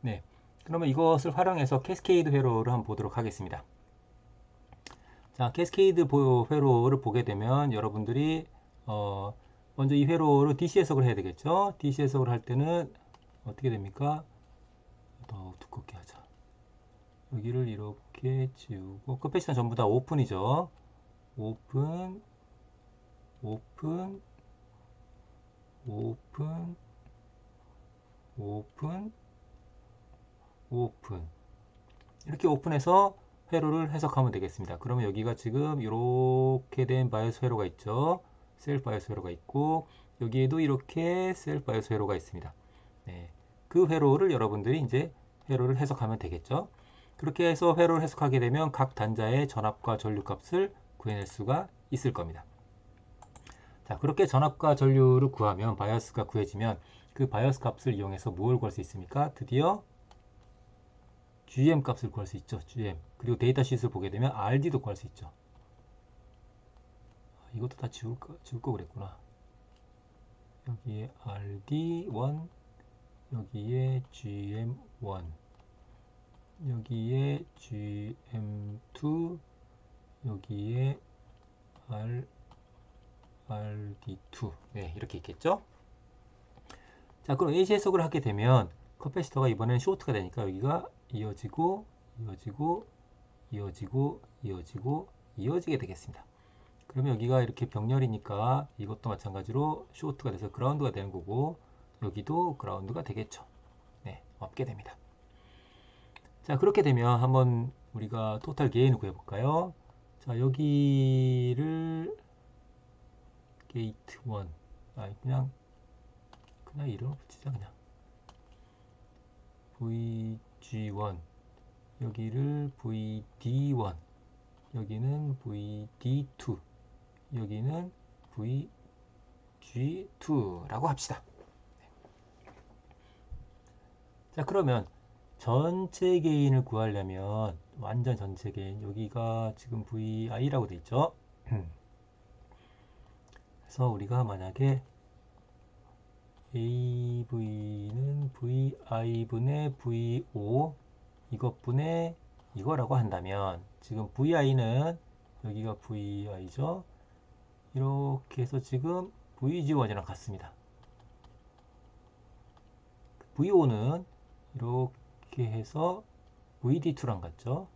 네. 그러면 이것을 활용해서 캐스케이드 회로를 한번 보도록 하겠습니다. 자, 캐스케이드 회로를 보게 되면 여러분들이 어, 먼저 이 회로를 DC 해석을 해야 되겠죠. DC 해석을 할 때는 어떻게 됩니까? 더 두껍게 하자. 여기를 이렇게 지우고 커패시는 전부 다 오픈이죠. 오픈, 오픈, 오픈, 오픈, 오픈. 이렇게 오픈해서 회로를 해석하면 되겠습니다. 그러면 여기가 지금 이렇게 된 바이오스 회로가 있죠. 셀프 바이오스 회로가 있고 여기에도 이렇게 셀프 바이오스 회로가 있습니다. 네. 그 회로를 여러분들이 이제 회로를 해석하면 되겠죠. 그렇게 해서 회로를 해석하게 되면 각 단자의 전압과 전류 값을 구해낼 수가 있을 겁니다. 자, 그렇게 전압과 전류를 구하면 바이오스가 구해지면 그 바이오스 값을 이용해서 뭘 구할 수 있습니까? 드디어 GM 값을 구할 수 있죠. GM. 그리고 데이터 쉿을 보게 되면 RD도 구할 수 있죠. 이것도 다 지울 거 그랬구나. 여기에 RD1, 여기에 GM1, 여기에 GM2, 여기에 RD2. 네, 이렇게 있겠죠. 자, 그럼 AC 해석을 하게 되면 커패시터가 이번엔 쇼트가 되니까 여기가 이어지고, 이어지고, 이어지고, 이어지고, 이어지게 되겠습니다. 그러면 여기가 이렇게 병렬이니까 이것도 마찬가지로 쇼트가 돼서 그라운드가 되는 거고 여기도 그라운드가 되겠죠. 네, 없게 됩니다. 자, 그렇게 되면 한번 우리가 토탈 게인을 구해볼까요? 자, 여기를 게이트 1 그냥 이름을 붙이자. 그냥 VG1, 여기를 VD1, 여기는 VD2, 여기는 VG2라고 합시다. 자, 그러면 전체 게인을 구하려면 완전 전체 게인, 여기가 지금 VI라고 돼 있죠. 그래서 우리가 만약에 AV는 VI분의 VO 이것분의 이거라고 한다면 지금 VI는 여기가 VI죠. 이렇게 해서 지금 VG1이랑 같습니다. VO는 이렇게 해서 VD2랑 같죠.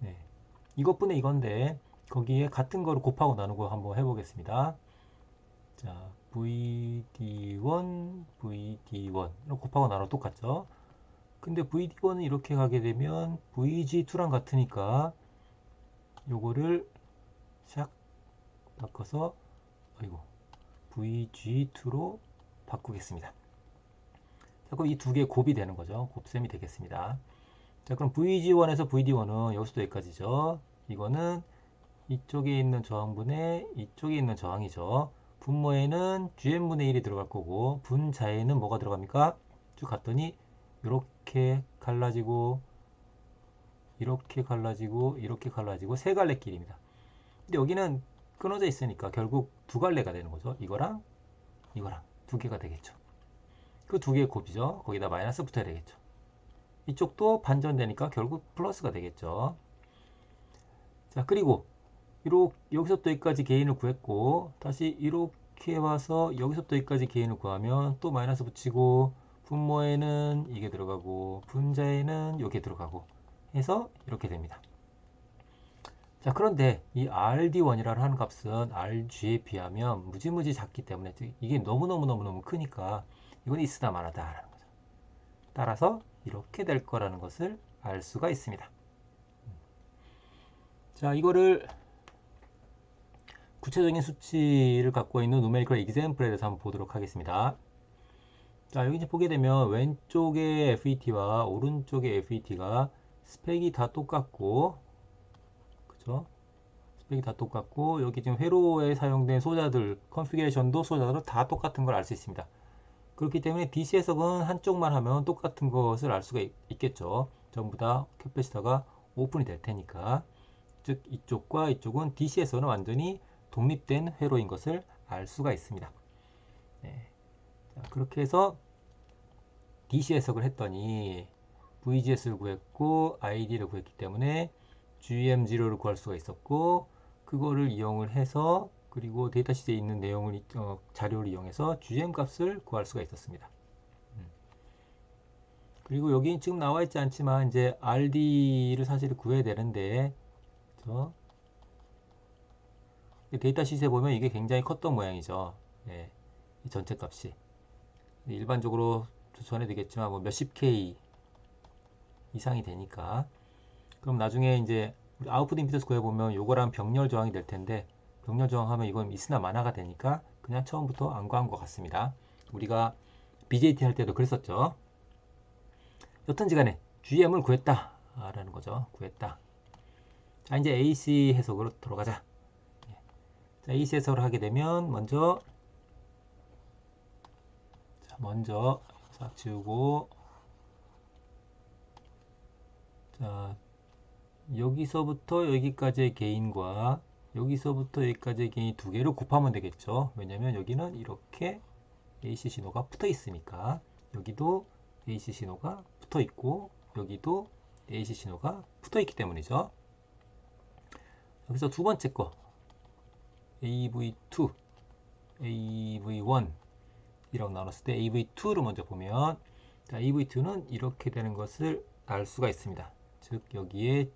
네. 이것분의 이건데 거기에 같은 거를 곱하고 나누고 한번 해보겠습니다. 자, VD1, VD1 곱하고 나눠 똑같죠. 근데 VD1은 이렇게 가게 되면 VG2랑 같으니까 요거를 샥 바꿔서 아이고 VG2로 바꾸겠습니다. 자, 그럼 이 두 개 곱이 되는 거죠. 곱셈이 되겠습니다. 자, 그럼 VG1에서 VD1은 여기서도 여기까지죠. 이거는 이쪽에 있는 저항분의 이쪽에 있는 저항이죠. 분모에는 GM분의 1이 들어갈 거고 분자에는 뭐가 들어갑니까? 쭉 갔더니 이렇게 갈라지고 이렇게 갈라지고 이렇게 갈라지고 세 갈래 길입니다. 근데 여기는 끊어져 있으니까 결국 두 갈래가 되는 거죠. 이거랑 이거랑 두 개가 되겠죠. 그 두 개의 곱이죠. 거기다 마이너스 붙어야 되겠죠. 이쪽도 반전되니까 결국 플러스가 되겠죠. 자, 그리고 여기서부터 여기까지 개인을 구했고 다시 이렇게 와서 여기서부터 여기까지 개인을 구하면 또 마이너스 붙이고 분모에는 이게 들어가고 분자에는 이게 들어가고 해서 이렇게 됩니다. 자, 그런데 이 RD1이라는 하는 값은 RG에 비하면 무지무지 작기 때문에 이게 너무너무너무너무 크니까 이건 있으나 마나다라는 거죠. 따라서 이렇게 될 거라는 것을 알 수가 있습니다. 자, 이거를 구체적인 수치를 갖고 있는 누메리컬 example에 대해서 한번 보도록 하겠습니다. 자, 여기 이제 보게 되면 왼쪽의 FET와 오른쪽의 FET가 스펙이 다 똑같고, 그죠? 스펙이 다 똑같고, 여기 지금 회로에 사용된 소자들, 컨피그레이션도 소자들 다 똑같은 걸 알 수 있습니다. 그렇기 때문에 DC 해석은 한쪽만 하면 똑같은 것을 알 수가 있겠죠. 전부 다 캐패시터가 오픈이 될 테니까. 즉, 이쪽과 이쪽은 DC에서는 완전히 독립된 회로인 것을 알 수가 있습니다. 네. 자, 그렇게 해서 DC 해석을 했더니 VGS를 구했고 ID를 구했기 때문에 GM0를 구할 수가 있었고, 그거를 이용을 해서 그리고 데이터시트에 있는 내용을 자료를 이용해서 GM 값을 구할 수가 있었습니다. 그리고 여기 지금 나와 있지 않지만 이제 RD를 사실 구해야 되는데, 그렇죠? 데이터시트에 보면 이게 굉장히 컸던 모양이죠. 예, 이 전체 값이 일반적으로 전해드리겠지만 뭐 몇십 K 이상이 되니까, 그럼 나중에 이제 우리 아웃풋 임피던스 구해보면 요거랑 병렬 저항이 될 텐데, 병렬 저항하면 이건 있으나 마나가 되니까 그냥 처음부터 안 구한 것 같습니다. 우리가 BJT 할 때도 그랬었죠. 여튼지 간에 GM을 구했다 라는 거죠. 구했다. 자, 이제 AC 해석으로 들어가자. 자, AC 해석을 하게 되면 먼저 싹 지우고, 자, 여기서부터 여기까지의 개인과 여기서부터 여기까지의 개인 두 개를 곱하면 되겠죠. 왜냐면 여기는 이렇게 AC 신호가 붙어 있으니까, 여기도 AC 신호가 붙어 있고 여기도 AC 신호가 붙어 있기 때문이죠. 여기서 두 번째 거 AV2, AV1 이라고 나눴을 때 AV2를 먼저 보면, 자, AV2는 이렇게 되는 것을 알 수가 있습니다. 즉 여기에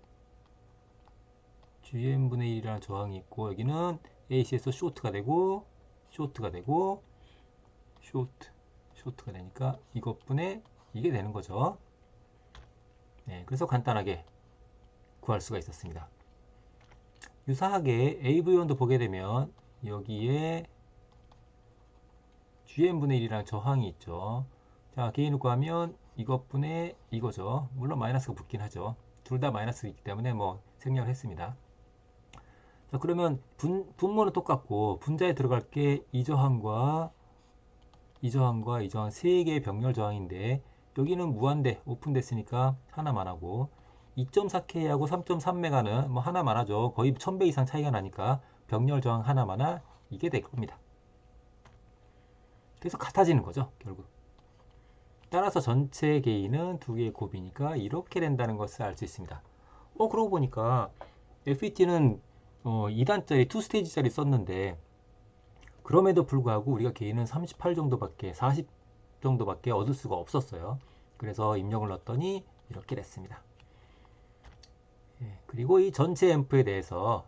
GM분의 1이라는 저항이 있고, 여기는 AC에서 쇼트가 되고 쇼트가 되고 쇼트가 되니까 이것분의 이게 되는 거죠. 네, 그래서 간단하게 구할 수가 있었습니다. 유사하게 AV1도 보게 되면 여기에 GM분의 1이라는 저항이 있죠. 자, 개인을 구하면 이것분의 이거죠. 물론 마이너스가 붙긴 하죠. 둘 다 마이너스이기 때문에 뭐 생략을 했습니다. 자, 그러면 분모는 똑같고 분자에 들어갈 게 이 저항과 이 저항과 이 저항 세 개의 병렬 저항인데, 여기는 무한대 오픈됐으니까 하나만 하고, 2.4K하고 3.3메가는 뭐 하나만 하죠. 거의 1000배 이상 차이가 나니까 병렬 저항 하나만 하 이게 될 겁니다. 그래서 같아지는 거죠, 결국. 따라서 전체 개인은 두 개의 곱이니까 이렇게 된다는 것을 알 수 있습니다. 그러고 보니까 FET는 2단짜리 2스테이지짜리 썼는데, 그럼에도 불구하고 우리가 개인은 38 정도밖에 40 정도밖에 얻을 수가 없었어요. 그래서 입력을 넣었더니 이렇게 됐습니다. 그리고 이 전체 앰프에 대해서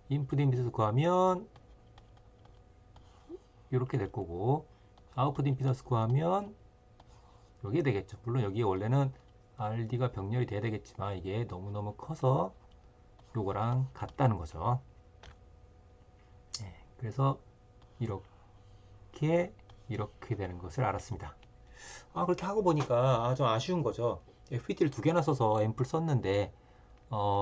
인풋 임피던스 구하면 이렇게 될 거고, 아웃풋 임피던스 구하면 여기에 되겠죠. 물론 여기에 원래는 RD가 병렬이 돼야 되겠지만 이게 너무너무 커서 요거랑 같다는 거죠. 그래서 이렇게 되는 것을 알았습니다. 그렇게 하고 보니까 좀 아쉬운 거죠. FET를 두 개나 써서 앰플 썼는데,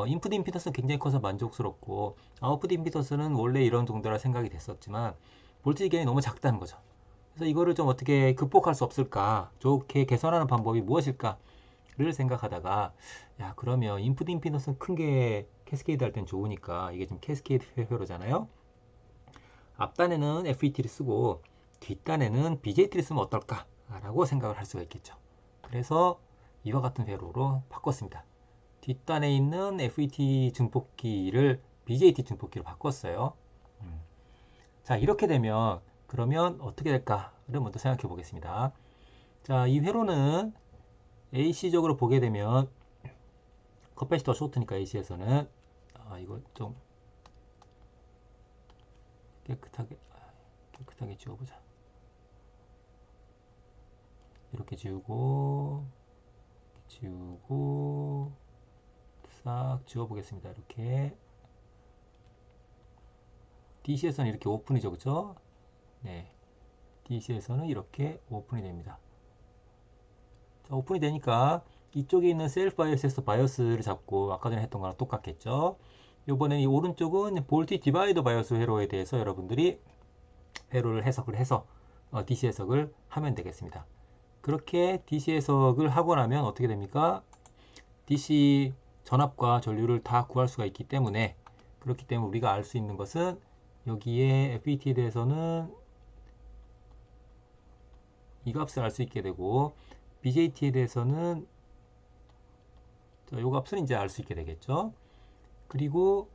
인풋 임피던스는 굉장히 커서 만족스럽고, 아웃풋 임피던스는 원래 이런 정도라 생각이 됐었지만 볼티지 게인이 너무 작다는 거죠. 그래서 이거를 좀 어떻게 극복할 수 없을까, 좋게 개선하는 방법이 무엇일까를 생각하다가, 야, 그러면 인풋 임피던스는 큰 게 캐스케이드 할 땐 좋으니까, 이게 지금 캐스케이드 회로잖아요. 앞단에는 FET를 쓰고 뒷단에는 BJT를 쓰면 어떨까 라고 생각을 할 수가 있겠죠. 그래서 이와 같은 회로로 바꿨습니다. 뒷단에 있는 FET 증폭기를 BJT 증폭기로 바꿨어요. 자, 이렇게 되면 그러면 어떻게 될까를 먼저 생각해 보겠습니다. 자, 이 회로는 AC적으로 보게 되면 커패시터가 쇼트니까 AC에서는 이거 좀 깨끗하게 지워보자. 이렇게 지우고 싹 지워보겠습니다. 이렇게 DC에서는 이렇게 오픈이죠, 그죠? 네, DC에서는 이렇게 오픈이 됩니다. 자, 오픈이 되니까 이쪽에 있는 셀프 바이오스에서 바이오스를 잡고 아까 전에 했던 거랑 똑같겠죠. 이번에 이 오른쪽은 볼티 디바이더 바이오스 회로에 대해서 여러분들이 회로를 해석을 해서 DC 해석을 하면 되겠습니다. 그렇게 DC 해석을 하고 나면 어떻게 됩니까? DC 전압과 전류를 다 구할 수가 있기 때문에, 그렇기 때문에 우리가 알 수 있는 것은 여기에 FET에 대해서는 이 값을 알 수 있게 되고, BJT에 대해서는 이 값을 이제 알 수 있게 되겠죠. 그리고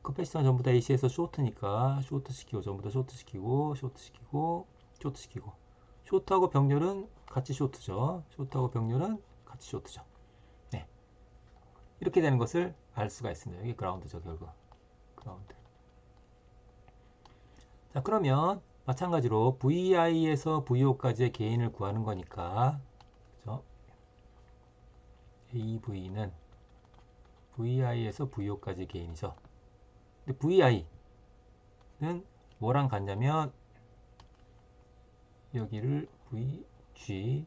커패시터는 전부 다 AC에서 쇼트니까 쇼트 시키고, 전부 다 쇼트 시키고, 쇼트 시키고, 쇼트 시키고, 쇼트하고 병렬은 같이 쇼트죠. 쇼트하고 병렬은 같이 쇼트죠. 네, 이렇게 되는 것을 알 수가 있습니다. 여기 그라운드죠, 결국. 그라운드. 자, 그러면 마찬가지로 VI에서 VO까지의 게인을 구하는 거니까, 그죠? AV는 VI에서 VO까지 게인이죠. 근데 VI는 뭐랑 같냐면 여기를 VG,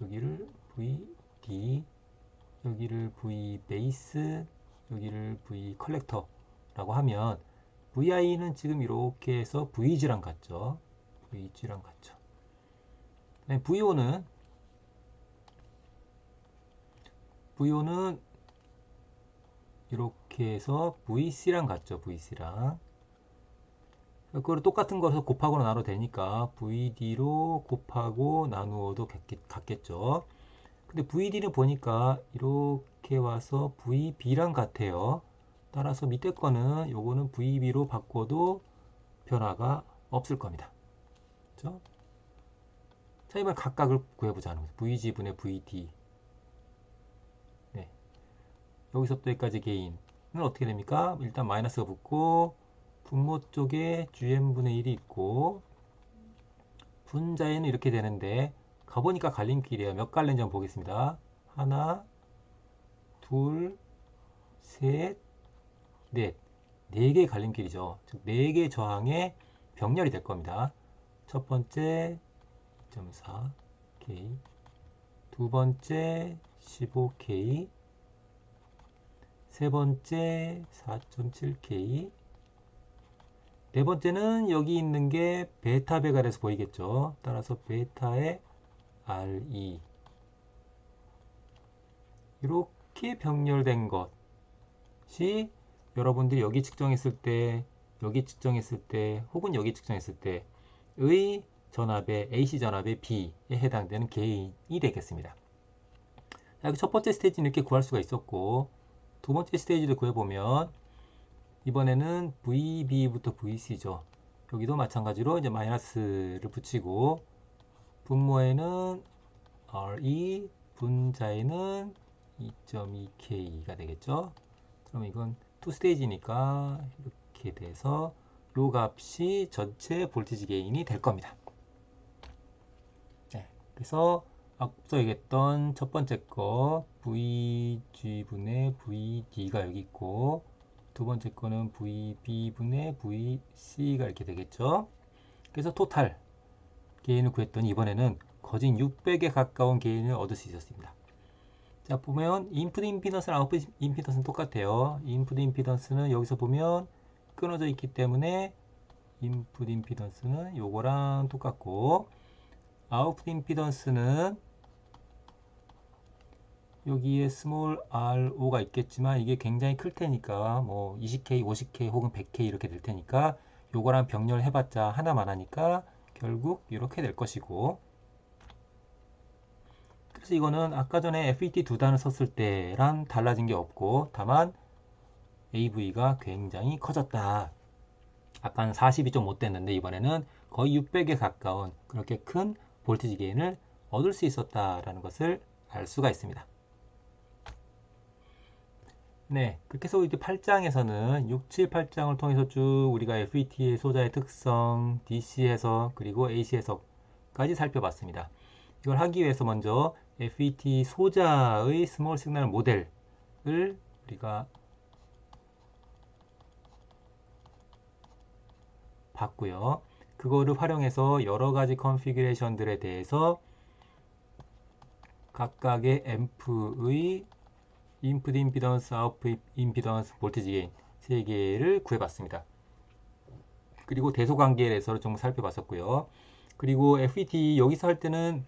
여기를 VD, 여기를 V 베이스, 여기를 V 컬렉터라고 하면 VI는 지금 이렇게 해서 VG랑 같죠. VG랑 같죠. VO는 이렇게 해서 VC랑 같죠. VC랑. 그걸 똑같은 거에서 곱하고 나눠도 되니까 VD로 곱하고 나누어도 같겠죠. 근데 VD는 보니까 이렇게 와서 VB랑 같아요. 따라서 밑에 거는 요거는 VB로 바꿔도 변화가 없을 겁니다. 그렇죠? 자, 이번 각각을 구해보자는 거죠. VG분의 VD. 네. 여기서 또 여기까지 게인은 어떻게 됩니까? 일단 마이너스가 붙고 분모 쪽에 GM분의 1이 있고 분자에는 이렇게 되는데 가보니까 갈림길이에요. 몇 갈래인지 한번 보겠습니다. 하나, 둘, 셋, 넷. 4개의 갈림길이죠. 즉 4개의 저항의 병렬이 될 겁니다. 첫 번째 2.4K, 두 번째 15K, 세 번째 4.7K, 네 번째는 여기 있는 게 베타 배갈에서 보이겠죠. 따라서 베타의 RE. 이렇게 병렬된 것이 여러분들이 여기 측정했을 때, 여기 측정했을 때, 혹은 여기 측정했을 때의 전압의 AC 전압의 B에 해당되는 게인이 되겠습니다. 자, 첫 번째 스테이지는 이렇게 구할 수가 있었고, 두 번째 스테이지를 구해보면 이번에는 VB부터 VC죠. 여기도 마찬가지로 이제 마이너스를 붙이고 분모에는 RE, 분자에는 2.2K가 되겠죠. 그럼 이건 2스테이지니까 이렇게 돼서 요 값이 전체 볼티지 게인이 될 겁니다. 네, 그래서 앞서 얘기했던 첫 번째 거 VG분의 VD가 여기 있고 두 번째 거는 VB분의 VC가 이렇게 되겠죠. 그래서 토탈 게인을 구했더니 이번에는 거진 600에 가까운 게인을 얻을 수 있었습니다. 자, 보면 인풋 임피던스랑 아웃풋 임피던스는 똑같아요. 인풋 임피던스는 여기서 보면 끊어져 있기 때문에 인풋 임피던스는 요거랑 똑같고 아웃풋 임피던스는 여기에 스몰 RO가 있겠지만 이게 굉장히 클 테니까 뭐 20K, 50K 혹은 100K 이렇게 될 테니까 요거랑 병렬 해봤자 하나만 하니까 결국 이렇게 될 것이고 그래서 이거는 아까 전에 FET 두 단을 썼을 때랑 달라진 게 없고 다만 AV가 굉장히 커졌다. 아까는 40이 좀 못 됐는데 이번에는 거의 600에 가까운 그렇게 큰 볼티지 게인을 얻을 수 있었다라는 것을 알 수가 있습니다. 네, 그렇게 해서 이제 8장에서는 6, 7, 8장을 통해서 쭉 우리가 FET의 소자의 특성, DC 해석, 그리고 AC 해석까지 살펴봤습니다. 이걸 하기 위해서 먼저 FET 소자의 스몰 시그널 모델을 우리가 봤고요. 그거를 활용해서 여러 가지 컨피규레이션들에 대해서 각각의 앰프의 인풋 임피던스, 아웃풋 임피던스, 볼티지 게인 3개를 구해봤습니다. 그리고 대소관계에 대해서 좀 살펴봤었고요. 그리고 FET 여기서 할 때는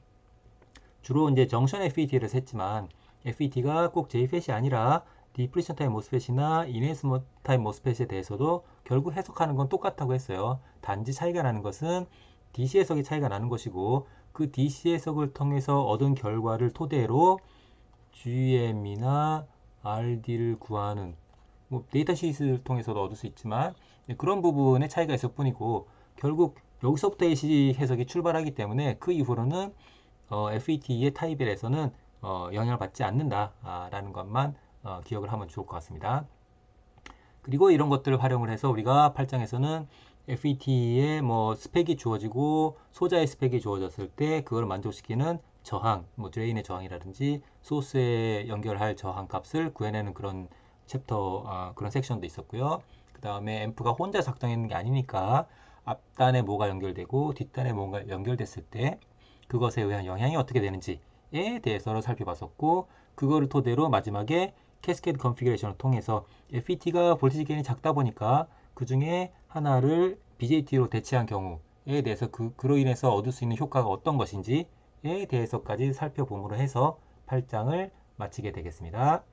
주로 이제 정션 FET를 했지만 FET가 꼭 JFET이 아니라 디플리션 타입 모스펫이나 인핸스 타입 모스펫에 대해서도 결국 해석하는 건 똑같다고 했어요. 단지 차이가 나는 것은 DC 해석이 차이가 나는 것이고 그 DC 해석을 통해서 얻은 결과를 토대로 GM이나 RD를 구하는 뭐 데이터시트를 통해서도 얻을 수 있지만 그런 부분의 차이가 있을 뿐이고 결국 여기서부터 AC 해석이 출발하기 때문에 그 이후로는 FET의 타입별에서는 영향을 받지 않는다라는 것만 기억을 하면 좋을 것 같습니다. 그리고 이런 것들을 활용을 해서 우리가 8장에서는 FET의 뭐 스펙이 주어지고 소자의 스펙이 주어졌을 때 그걸 만족시키는 저항, 뭐 드레인의 저항이라든지 소스에 연결할 저항 값을 구해내는 그런 챕터, 그런 섹션도 있었고요. 그 다음에 앰프가 혼자 작동하는 게 아니니까 앞단에 뭐가 연결되고 뒷단에 뭔가 연결됐을 때 그것에 의한 영향이 어떻게 되는지에 대해서 살펴봤었고, 그거를 토대로 마지막에 캐스케이드 컨피그레이션을 통해서 FET가 볼티지 게인이 작다 보니까 그 중에 하나를 BJT로 대체한 경우에 대해서 그로 인해서 얻을 수 있는 효과가 어떤 것인지에 대해서까지 살펴봄으로 해서 8장을 마치게 되겠습니다.